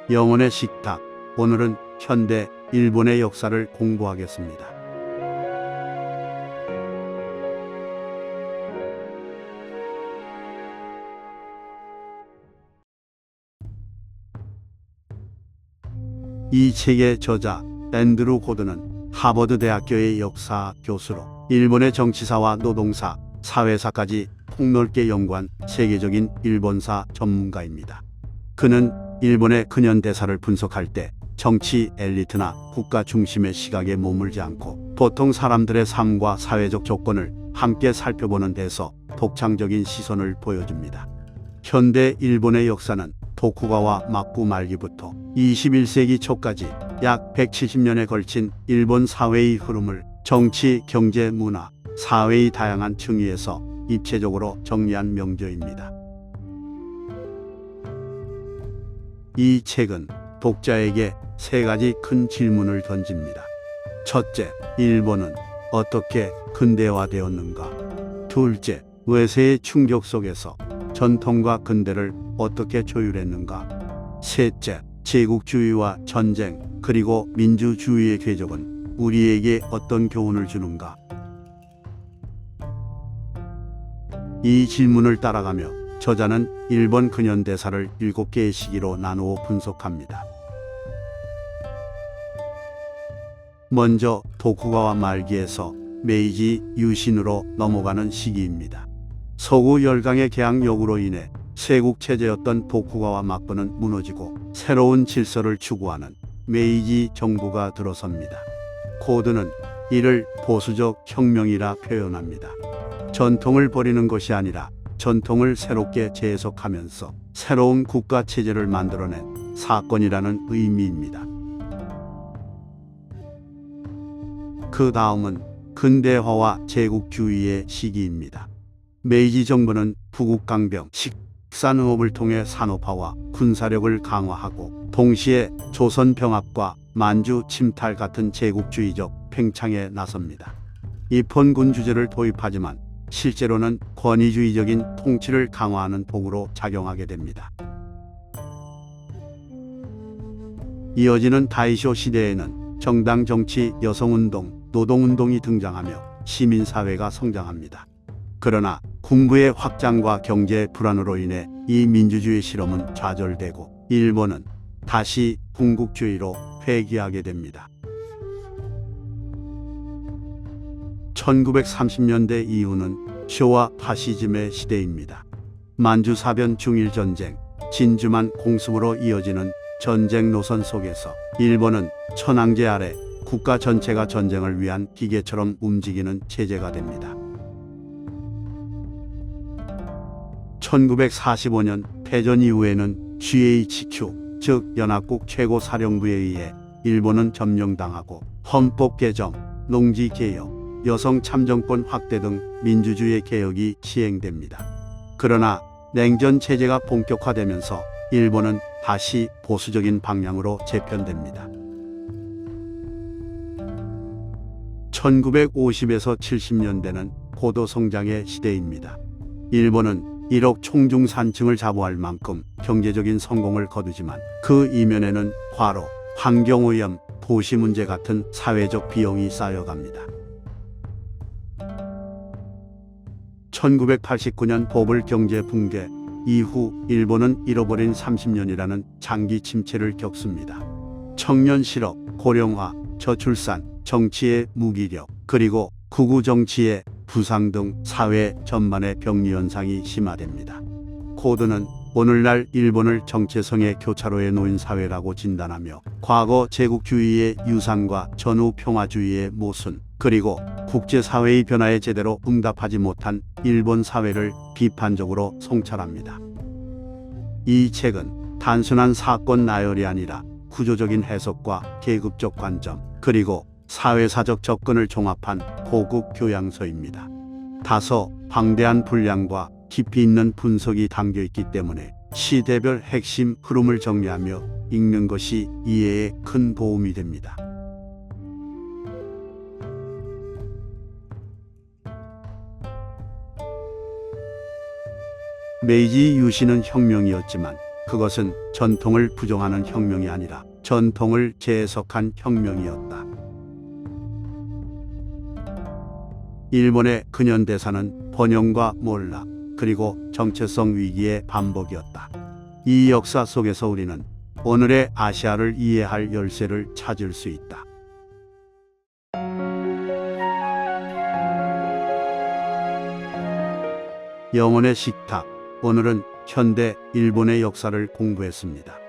영혼의 식탁. 오늘은 현대 일본의 역사를 공부하겠습니다. 이 책의 저자 앤드루 고드는 하버드 대학교의 역사 교수로 일본의 정치사와 노동사, 사회사까지 폭넓게 연구한 세계적인 일본사 전문가입니다. 그는 일본의 근현대사를 분석할 때 정치 엘리트나 국가 중심의 시각에 머물지 않고 보통 사람들의 삶과 사회적 조건을 함께 살펴보는 데서 독창적인 시선을 보여줍니다. 현대 일본의 역사는 토쿠가와 막부 말기부터 21세기 초까지 약 170년에 걸친 일본 사회의 흐름을 정치, 경제, 문화, 사회의 다양한 층위에서 입체적으로 정리한 명저입니다. 이 책은 독자에게 세 가지 큰 질문을 던집니다. 첫째, 일본은 어떻게 근대화되었는가? 둘째, 외세의 충격 속에서 전통과 근대를 어떻게 조율했는가? 셋째, 제국주의와 전쟁 그리고 민주주의의 궤적은 우리에게 어떤 교훈을 주는가? 이 질문을 따라가며 저자는 일본 근현대사를 7개의 시기로 나누어 분석합니다. 먼저 토쿠가와 말기에서 메이지 유신으로 넘어가는 시기입니다. 서구 열강의 개항력으로 인해 세국체제였던 토쿠가와 막부는 무너지고 새로운 질서를 추구하는 메이지 정부가 들어섭니다. 고드는 이를 보수적 혁명이라 표현합니다. 전통을 버리는 것이 아니라 전통을 새롭게 재해석하면서 새로운 국가체제를 만들어낸 사건이라는 의미입니다. 그 다음은 근대화와 제국주의의 시기입니다. 메이지 정부는 부국강병, 식산업을 통해 산업화와 군사력을 강화하고 동시에 조선병합과 만주 침탈 같은 제국주의적 팽창에 나섭니다. 입헌군 주제를 도입하지만 실제로는 권위주의적인 통치를 강화하는 도구로 작용하게 됩니다. 이어지는 다이쇼 시대에는 정당 정치, 여성운동, 노동운동이 등장하며 시민사회가 성장합니다. 그러나 군부의 확장과 경제 불안으로 인해 이 민주주의 실험은 좌절되고 일본은 다시 군국주의로 회귀하게 됩니다. 1930년대 이후는 쇼와 파시즘의 시대입니다. 만주사변 중일전쟁, 진주만 공습으로 이어지는 전쟁 노선 속에서 일본은 천황제 아래 국가 전체가 전쟁을 위한 기계처럼 움직이는 체제가 됩니다. 1945년 패전 이후에는 GHQ, 즉 연합국 최고사령부에 의해 일본은 점령당하고 헌법 개정, 농지 개혁, 여성 참정권 확대 등 민주주의 개혁이 시행됩니다. 그러나 냉전 체제가 본격화되면서 일본은 다시 보수적인 방향으로 재편됩니다. 1950에서 70년대는 고도 성장의 시대입니다. 일본은 1억 총중산층을 자부할 만큼 경제적인 성공을 거두지만 그 이면에는 과로, 환경오염, 도시 문제 같은 사회적 비용이 쌓여갑니다. 1989년 버블 경제 붕괴 이후 일본은 잃어버린 30년이라는 장기 침체를 겪습니다. 청년 실업, 고령화, 저출산, 정치의 무기력, 그리고 극우 정치의 부상 등 사회 전반의 병리 현상이 심화됩니다. 고드는 오늘날 일본을 정체성의 교차로에 놓인 사회라고 진단하며 과거 제국주의의 유산과 전후 평화주의의 모순, 그리고 국제사회의 변화에 제대로 응답하지 못한 일본 사회를 비판적으로 성찰합니다. 이 책은 단순한 사건 나열이 아니라 구조적인 해석과 계급적 관점, 그리고 사회사적 접근을 종합한 고급 교양서입니다. 다소 방대한 분량과 깊이 있는 분석이 담겨있기 때문에 시대별 핵심 흐름을 정리하며 읽는 것이 이해에 큰 도움이 됩니다. 메이지 유신은 혁명이었지만 그것은 전통을 부정하는 혁명이 아니라 전통을 재해석한 혁명이었다. 일본의 근현대사는 번영과 몰락, 그리고 정체성 위기의 반복이었다. 이 역사 속에서 우리는 오늘의 아시아를 이해할 열쇠를 찾을 수 있다. 영혼의 식탁. 오늘은 현대 일본의 역사를 공부했습니다.